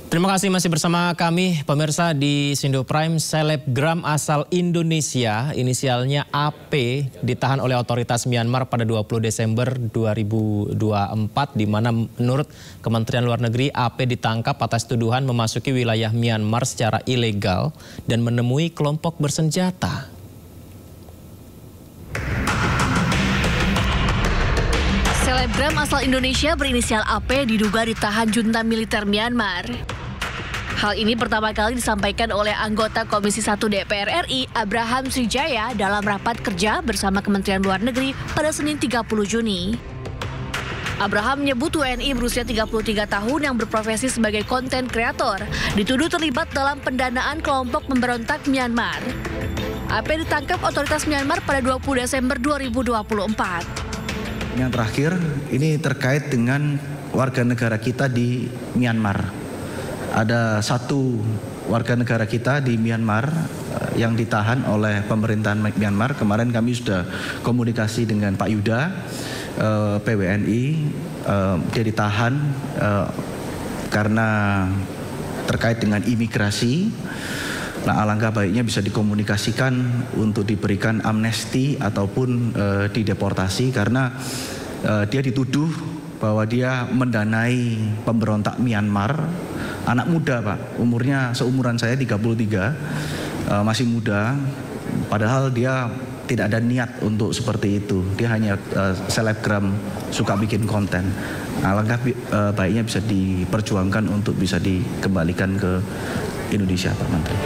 Terima kasih masih bersama kami pemirsa di Sindo Prime. Selebgram asal Indonesia inisialnya AP ditahan oleh otoritas Myanmar pada 20 Desember 2024 di mana menurut Kementerian Luar Negeri AP ditangkap atas tuduhan memasuki wilayah Myanmar secara ilegal dan menemui kelompok bersenjata. Selebgram asal Indonesia berinisial AP diduga ditahan junta militer Myanmar. Hal ini pertama kali disampaikan oleh anggota Komisi 1 DPR RI Abraham Srijaya dalam rapat kerja bersama Kementerian Luar Negeri pada Senin 30 Juni. Abraham menyebut WNI berusia 33 tahun yang berprofesi sebagai konten kreator dituduh terlibat dalam pendanaan kelompok pemberontak Myanmar. AP ditangkap otoritas Myanmar pada 20 Desember 2024. Yang terakhir, ini terkait dengan warga negara kita di Myanmar. Ada satu warga negara kita di Myanmar yang ditahan oleh pemerintahan Myanmar. Kemarin kami sudah komunikasi dengan Pak Yuda, PWNI. Dia ditahan karena terkait dengan imigrasi. Nah, alangkah baiknya bisa dikomunikasikan untuk diberikan amnesti ataupun dideportasi karena dia dituduh bahwa dia mendanai pemberontak Myanmar. Anak muda, Pak, umurnya seumuran saya 33, masih muda, padahal dia tidak ada niat untuk seperti itu. Dia hanya selebgram, suka bikin konten. Alangkah baiknya bisa diperjuangkan untuk bisa dikembalikan ke Indonesia, Pak Menteri.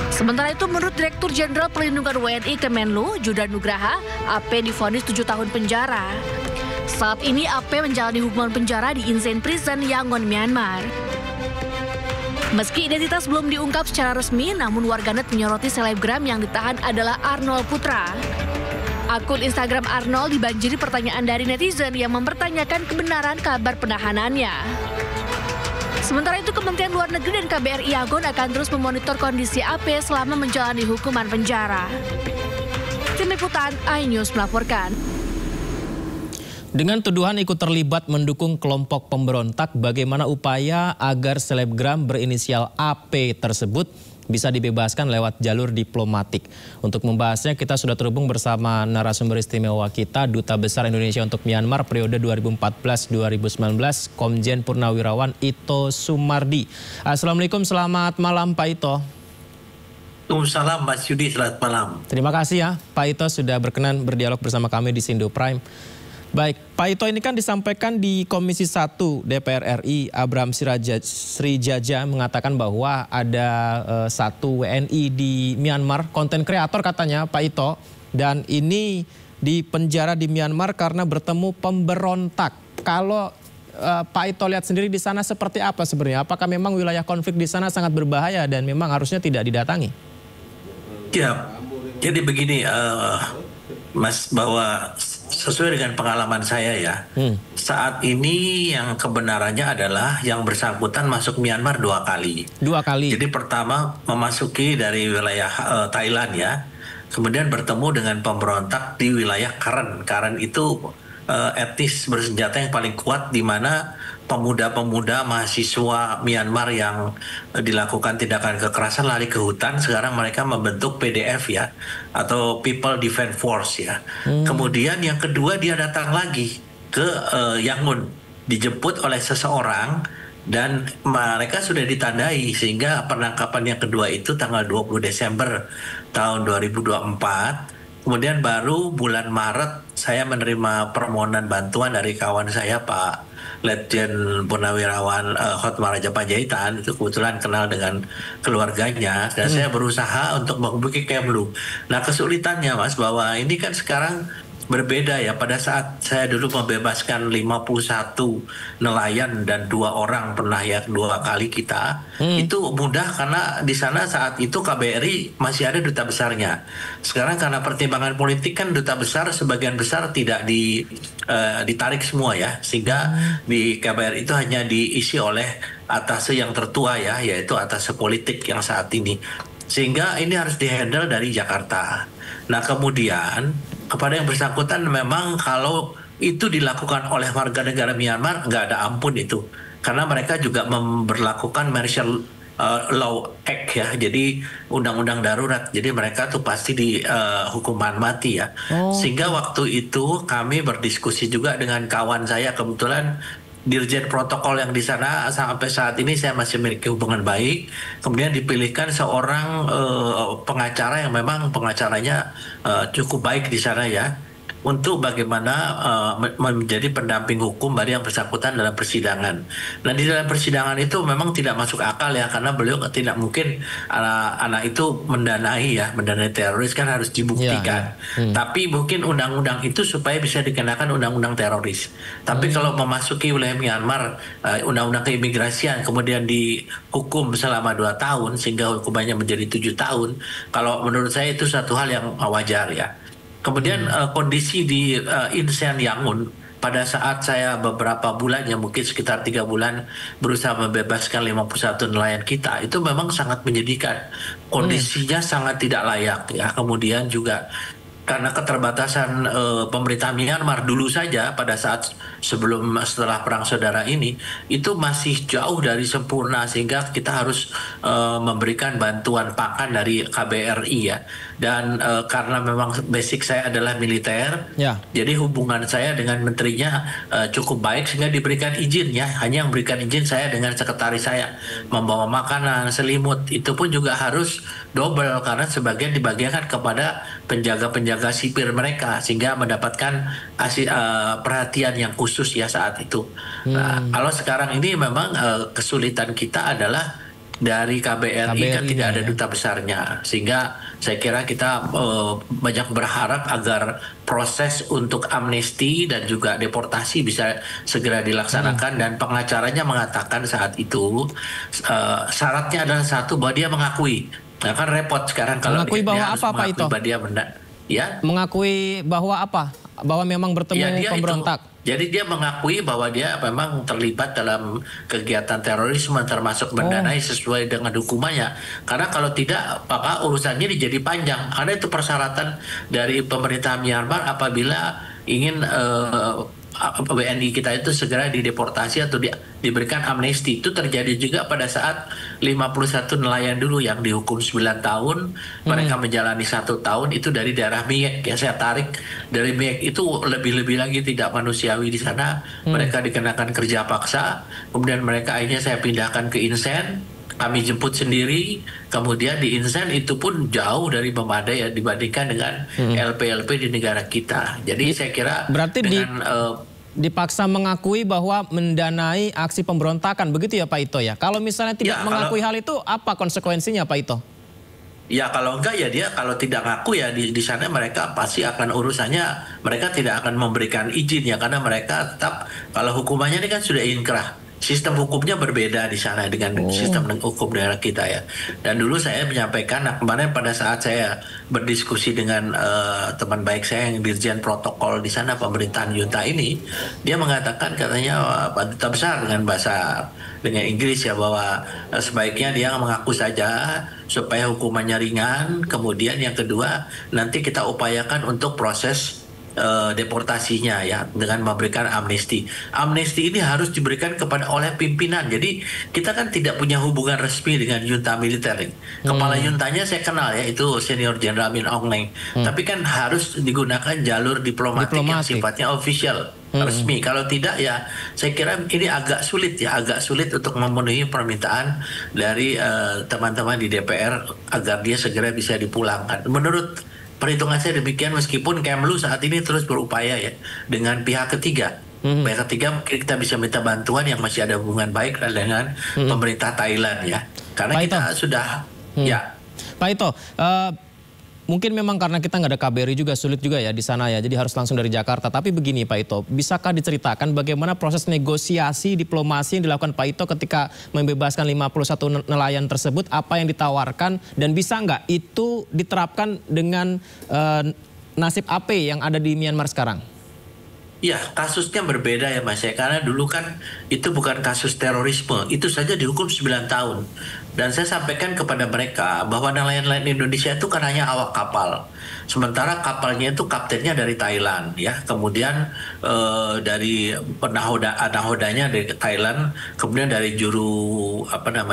Sementara itu, menurut Direktur Jenderal Perlindungan WNI Kemenlu, Judan Nugraha, AP divonis 7 tahun penjara. Saat ini AP menjalani hukuman penjara di Insein Prison, Yangon, Myanmar. Meski identitas belum diungkap secara resmi, namun warganet menyoroti selebgram yang ditahan adalah Arnold Putra. Akun Instagram Arnold dibanjiri pertanyaan dari netizen yang mempertanyakan kebenaran kabar penahanannya. Sementara itu, Kementerian Luar Negeri dan KBRI Yangon akan terus memonitor kondisi AP selama menjalani hukuman penjara. Tim Liputan iNews melaporkan. Dengan tuduhan ikut terlibat mendukung kelompok pemberontak, bagaimana upaya agar selebgram berinisial AP tersebut bisa dibebaskan lewat jalur diplomatik? Untuk membahasnya kita sudah terhubung bersama narasumber istimewa kita, Duta Besar Indonesia untuk Myanmar periode 2014-2019, Komjen Purnawirawan Ito Sumardi. Assalamualaikum, selamat malam Pak Ito. Waalaikumsalam Mas Yudi, selamat malam. Terima kasih ya Pak Ito sudah berkenan berdialog bersama kami di Sindo Prime. Baik, Pak Ito, ini kan disampaikan di Komisi 1 DPR RI, Abraham Srijaja mengatakan bahwa ada satu WNI di Myanmar, konten kreator katanya Pak Ito, dan ini di penjara di Myanmar karena bertemu pemberontak. Kalau Pak Ito lihat sendiri di sana seperti apa sebenarnya? Apakah memang wilayah konflik di sana sangat berbahaya dan memang harusnya tidak didatangi? Ya, jadi begini Mas, bahwa sesuai dengan pengalaman saya ya, saat ini yang kebenarannya adalah yang bersangkutan masuk Myanmar 2 kali. 2 kali. Jadi pertama memasuki dari wilayah Thailand ya, kemudian bertemu dengan pemberontak di wilayah Karen. Karen itu etnis bersenjata yang paling kuat di mana pemuda-pemuda mahasiswa Myanmar yang dilakukan tindakan kekerasan lari ke hutan, sekarang mereka membentuk PDF ya, atau People Defense Force ya. Kemudian yang kedua dia datang lagi ke Yangon, dijemput oleh seseorang dan mereka sudah ditandai sehingga penangkapan yang kedua itu tanggal 20 Desember tahun 2024. Kemudian baru bulan Maret saya menerima permohonan bantuan dari kawan saya Pak Letjen Purnawirawan Hotmaraja Panjaitan, itu kebetulan kenal dengan keluarganya, dan saya berusaha untuk menghubungi Kemlu. Nah, kesulitannya Mas, bahwa ini kan sekarang berbeda ya. Pada saat saya dulu membebaskan 51 nelayan dan 2 orang pernah ya 2 kali kita, itu mudah karena di sana saat itu KBRI masih ada duta besarnya. Sekarang karena pertimbangan politik kan duta besar sebagian besar tidak ditarik semua ya, sehingga di KBRI itu hanya diisi oleh atase yang tertua ya, yaitu atase politik yang saat ini. Sehingga ini harus dihandle dari Jakarta. Nah, kemudian kepada yang bersangkutan memang kalau itu dilakukan oleh warga negara Myanmar nggak ada ampun itu. karena mereka juga memberlakukan martial law act ya, jadi undang-undang darurat. Jadi mereka tuh pasti di hukuman mati ya. Sehingga waktu itu kami berdiskusi juga dengan kawan saya, kebetulan Dirjen Protokol yang di sana sampai saat ini saya masih memiliki hubungan baik. Kemudian dipilihkan seorang pengacara yang memang pengacaranya cukup baik di sana ya, untuk bagaimana menjadi pendamping hukum bagi yang bersangkutan dalam persidangan. Nah, di dalam persidangan itu memang tidak masuk akal ya, karena beliau tidak mungkin anak itu mendanai teroris, kan harus dibuktikan. Tapi mungkin undang-undang itu supaya bisa dikenakan undang-undang teroris. Tapi kalau memasuki wilayah Myanmar, undang-undang keimigrasian kemudian dihukum selama 2 tahun sehingga hukumannya menjadi 7 tahun, kalau menurut saya itu satu hal yang wajar ya. Kemudian kondisi di Insean Yangon pada saat saya beberapa bulan, ya mungkin sekitar 3 bulan berusaha membebaskan 51 nelayan kita, itu memang sangat menyedihkan. Kondisinya sangat tidak layak ya. Kemudian juga karena keterbatasan pemerintah Myanmar dulu saja pada saat setelah perang saudara ini itu masih jauh dari sempurna, sehingga kita harus memberikan bantuan pakan dari KBRI ya. Dan karena memang basic saya adalah militer, jadi hubungan saya dengan menterinya cukup baik sehingga diberikan izin ya. Hanya yang berikan izin saya dengan sekretaris saya, membawa makanan, selimut itu pun juga harus double karena sebagian dibagikan kepada penjaga-penjaga sipir mereka, sehingga mendapatkan perhatian yang khusus ya saat itu. Nah, kalau sekarang ini memang kesulitan kita adalah dari KBRI kan tidak ada duta besarnya, sehingga saya kira kita banyak berharap agar proses untuk amnesti dan juga deportasi bisa segera dilaksanakan. Dan pengacaranya mengatakan saat itu syaratnya adalah satu, bahwa dia mengakui. Nah, kan repot sekarang kalau mengakui bahwa apa Pak Ito? Mengakui bahwa apa? Bahwa memang bertemu pemberontak. Jadi dia mengakui bahwa dia memang terlibat dalam kegiatan terorisme, termasuk mendanai sesuai dengan hukumannya. Karena kalau tidak, maka urusannya jadi panjang. Karena itu persyaratan dari pemerintah Myanmar apabila ingin WNI kita itu segera dideportasi atau diberikan amnesti. Itu terjadi juga pada saat 51 nelayan dulu yang dihukum 9 tahun, mereka menjalani 1 tahun itu dari daerah Miek ya. Saya tarik dari Miek itu lebih-lebih lagi tidak manusiawi di sana. Mereka dikenakan kerja paksa, kemudian mereka akhirnya saya pindahkan ke Insen. Kami jemput sendiri, kemudian di Insen itu pun jauh dari memadai ya dibandingkan dengan LP-LP di negara kita. Jadi saya kira berarti dengan dipaksa mengakui bahwa mendanai aksi pemberontakan, begitu ya Pak Ito ya? Kalau misalnya tidak mengakui hal itu, apa konsekuensinya Pak Ito? Ya kalau enggak ya dia kalau tidak ngaku ya di sana mereka pasti akan urusannya, mereka tidak akan memberikan izin ya, karena mereka tetap kalau hukumannya ini kan sudah inkrah. Sistem hukumnya berbeda di sana dengan sistem hukum daerah kita ya. Dan dulu saya menyampaikan, kemarin pada saat saya berdiskusi dengan teman baik saya yang Dirjen Protokol di sana pemerintahan junta ini, dia mengatakan katanya Pak Duta Besar dengan Inggris ya, bahwa sebaiknya dia mengaku saja supaya hukumannya ringan. Kemudian yang kedua, nanti kita upayakan untuk proses deportasinya ya dengan memberikan amnesti. Amnesti ini harus diberikan oleh pimpinan. Jadi kita kan tidak punya hubungan resmi dengan junta militer. Kepala juntanya saya kenal ya, itu Senior Jenderal Min Aung Hlaing. Tapi kan harus digunakan jalur diplomatik yang sifatnya official, resmi. Kalau tidak ya saya kira ini agak sulit untuk memenuhi permintaan dari teman-teman di DPR agar dia segera bisa dipulangkan. Menurut perhitungan saya demikian, meskipun Kemlu saat ini terus berupaya ya dengan pihak ketiga. Pihak ketiga mungkin kita bisa minta bantuan yang masih ada hubungan baik dengan pemerintah Thailand ya. Karena Pak kita Ito sudah ya. Pak Ito, mungkin memang karena kita nggak ada KBRI juga sulit juga ya di sana ya, jadi harus langsung dari Jakarta. Tapi begini Pak Ito, bisakah diceritakan bagaimana proses negosiasi diplomasi yang dilakukan Pak Ito ketika membebaskan 51 nelayan tersebut, apa yang ditawarkan dan bisa nggak itu diterapkan dengan nasib AP yang ada di Myanmar sekarang? Ya, kasusnya berbeda ya Mas ya, karena dulu kan itu bukan kasus terorisme, itu saja dihukum 9 tahun. Dan saya sampaikan kepada mereka bahwa nelayan-nelayan Indonesia itu kan hanya awak kapal. Sementara kapalnya itu kaptennya dari Thailand ya. Kemudian dari nahodanya dari Thailand, kemudian dari juru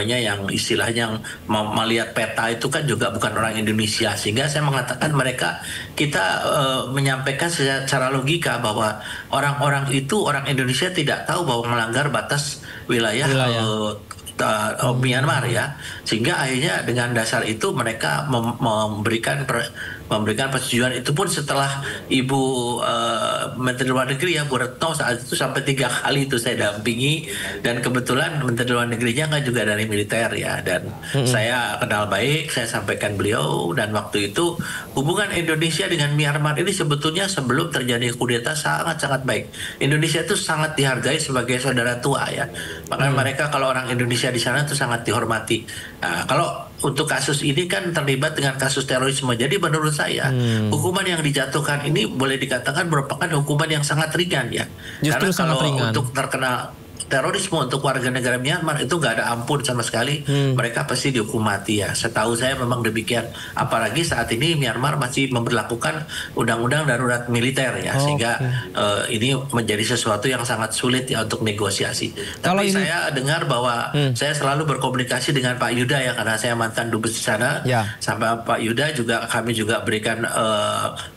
yang istilahnya melihat peta itu kan juga bukan orang Indonesia. Sehingga saya mengatakan mereka kita menyampaikan secara logika bahwa orang-orang itu orang Indonesia tidak tahu bahwa melanggar batas wilayah. Myanmar ya, sehingga akhirnya dengan dasar itu mereka memberikan persetujuan itu pun setelah Ibu Menteri Luar Negeri ya Bu Retno saat itu sampai 3 kali itu saya dampingi, dan kebetulan Menteri Luar Negerinya kan juga dari militer ya, dan saya kenal baik, saya sampaikan beliau, dan waktu itu hubungan Indonesia dengan Myanmar ini sebetulnya sebelum terjadi kudeta sangat-sangat baik. Indonesia itu sangat dihargai sebagai saudara tua ya, makanya mereka kalau orang Indonesia di sana itu sangat dihormati. Nah, kalau untuk kasus ini kan terlibat dengan kasus terorisme, jadi menurut saya hukuman yang dijatuhkan ini boleh dikatakan merupakan hukuman yang sangat ringan ya. Justru karena sangat kalau ringan. untuk terkena terorisme untuk warga negara Myanmar itu nggak ada ampun sama sekali, mereka pasti dihukum mati ya. Setahu saya memang demikian. Apalagi saat ini Myanmar masih memberlakukan undang-undang darurat militer ya, sehingga ini menjadi sesuatu yang sangat sulit ya untuk negosiasi. Tapi saya dengar bahwa saya selalu berkomunikasi dengan Pak Yuda ya, karena saya mantan dubes di sana. Sampai Pak Yuda juga kami juga berikan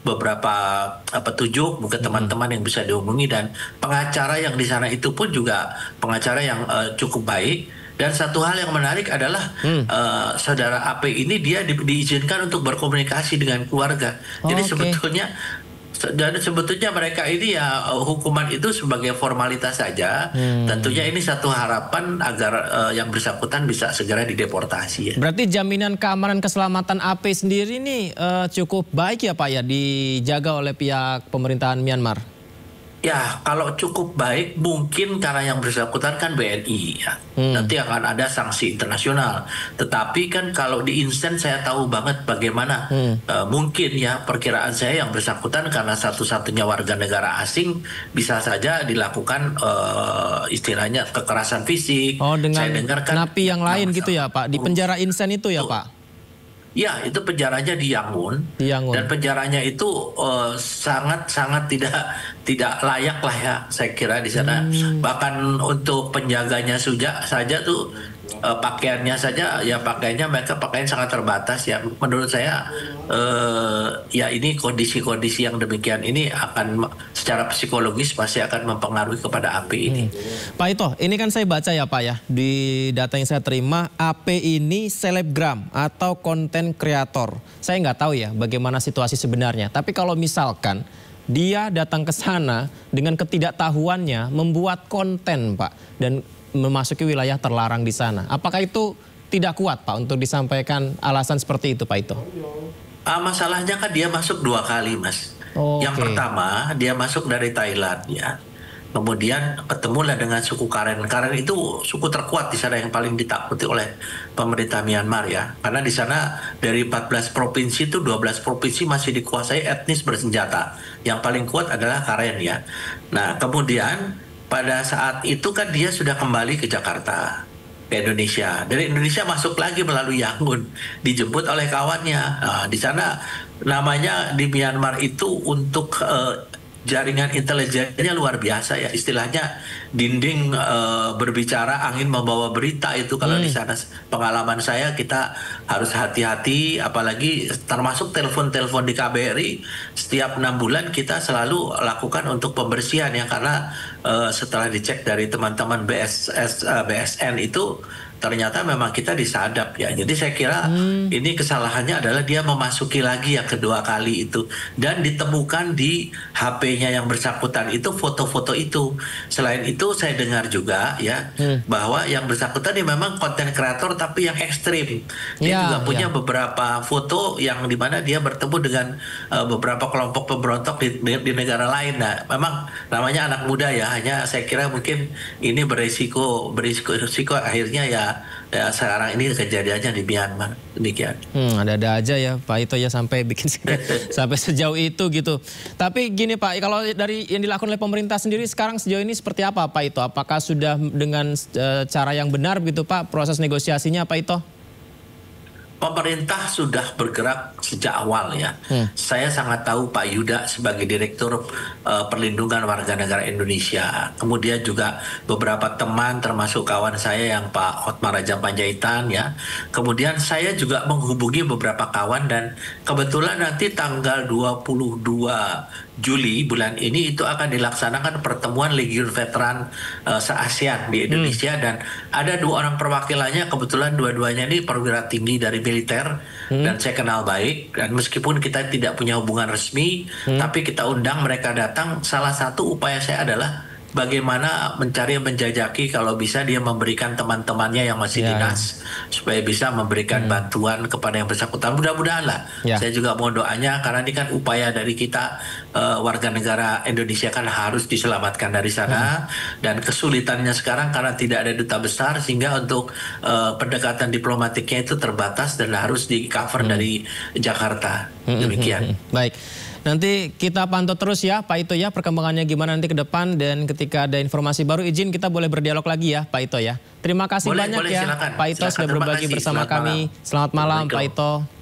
beberapa petunjuk buat teman-teman yang bisa dihubungi, dan pengacara yang di sana itu pun juga pengacara yang cukup baik. Dan satu hal yang menarik adalah saudara AP ini dia diizinkan untuk berkomunikasi dengan keluarga. Jadi sebetulnya mereka ini ya hukuman itu sebagai formalitas saja. Tentunya ini satu harapan agar yang bersangkutan bisa segera dideportasi ya. Berarti jaminan keamanan keselamatan AP sendiri ini cukup baik ya Pak ya, dijaga oleh pihak pemerintahan Myanmar? Ya, kalau cukup baik mungkin karena yang bersangkutan kan BNI ya. Nanti akan ada sanksi internasional. Tetapi kan kalau di instan saya tahu banget bagaimana mungkin ya perkiraan saya yang bersangkutan karena satu-satunya warga negara asing bisa saja dilakukan istilahnya kekerasan fisik. Dengan saya dengar kan napi yang lain gitu ya Pak, di penjara instan itu ya Pak? Ya, itu penjaranya di Yangon. Dan penjaranya itu sangat-sangat tidak layak lah ya, saya kira di sana. Bahkan untuk penjaganya saja tuh pakaiannya saja ya, mereka pakaian sangat terbatas ya. Menurut saya ya ini kondisi-kondisi yang demikian ini akan secara psikologis pasti akan mempengaruhi kepada AP ini. Pak Ito, ini kan saya baca ya Pak ya, di data yang saya terima, AP ini selebgram atau konten kreator. Saya nggak tahu ya bagaimana situasi sebenarnya, tapi kalau misalkan dia datang ke sana dengan ketidaktahuannya membuat konten Pak, dan memasuki wilayah terlarang di sana, apakah itu tidak kuat Pak untuk disampaikan alasan seperti itu Pak Ito? Masalahnya kan dia masuk 2 kali Mas. Yang pertama dia masuk dari Thailand ya, kemudian ketemulah dengan suku Karen. Karen itu suku terkuat di sana yang paling ditakuti oleh pemerintah Myanmar ya, karena di sana dari 14 provinsi itu 12 provinsi masih dikuasai etnis bersenjata. Yang paling kuat adalah Karen ya. Nah kemudian pada saat itu kan dia sudah kembali ke Jakarta, ke Indonesia. Dari Indonesia masuk lagi melalui Yangon, dijemput oleh kawannya. Nah, di sana namanya di Myanmar itu untuk jaringan intelijennya luar biasa ya, istilahnya dinding berbicara, angin membawa berita itu kalau di sana. Pengalaman saya, kita harus hati-hati, apalagi termasuk telepon-telepon di KBRI setiap 6 bulan kita selalu lakukan untuk pembersihan ya, karena setelah dicek dari teman-teman BSN itu ternyata memang kita disadap ya. Jadi saya kira ini kesalahannya adalah dia memasuki lagi yang kedua kali itu, dan ditemukan di HP-nya yang bersangkutan itu foto-foto itu. Selain itu saya dengar juga ya bahwa yang bersangkutan ini memang konten kreator tapi yang ekstrim. Dia juga punya beberapa foto yang dimana dia bertemu dengan beberapa kelompok pemberontak di negara lain. Nah, memang namanya anak muda ya, hanya saya kira mungkin ini berisiko akhirnya ya ya sekarang ini kejadiannya di Myanmar. Demikian. Ada-ada aja ya Pak Ito ya sampai bikin sampai sejauh itu gitu. Tapi gini Pak, kalau dari yang dilakukan oleh pemerintah sendiri sekarang sejauh ini seperti apa Pak Ito? Apakah sudah dengan cara yang benar gitu Pak proses negosiasinya Pak Ito? Pemerintah sudah bergerak sejak awal ya. Saya sangat tahu Pak Yuda sebagai Direktur Perlindungan Warga Negara Indonesia. Kemudian juga beberapa teman termasuk kawan saya yang Pak Hotmar Raja Panjaitan ya. Kemudian saya juga menghubungi beberapa kawan dan kebetulan nanti tanggal 22 Juli bulan ini itu akan dilaksanakan pertemuan Legiun Veteran se-ASEAN di Indonesia dan ada 2 orang perwakilannya, kebetulan dua-duanya ini perwira tinggi dari militer dan saya kenal baik, dan meskipun kita tidak punya hubungan resmi tapi kita undang mereka datang. Salah satu upaya saya adalah bagaimana mencari menjajaki kalau bisa dia memberikan teman-temannya yang masih dinas supaya bisa memberikan bantuan kepada yang bersangkutan. Mudah-mudahan lah. Saya juga mau doanya karena ini kan upaya dari kita warga negara Indonesia kan harus diselamatkan dari sana dan kesulitannya sekarang karena tidak ada duta besar sehingga untuk pendekatan diplomatiknya itu terbatas dan harus di cover dari Jakarta. Demikian. Baik. Nanti kita pantau terus ya Pak Ito ya perkembangannya gimana nanti ke depan, dan ketika ada informasi baru izin kita boleh berdialog lagi ya Pak Ito ya. Terima kasih banyak ya silakan. Pak Ito sudah berbagi bersama kami. Selamat malam Pak Ito.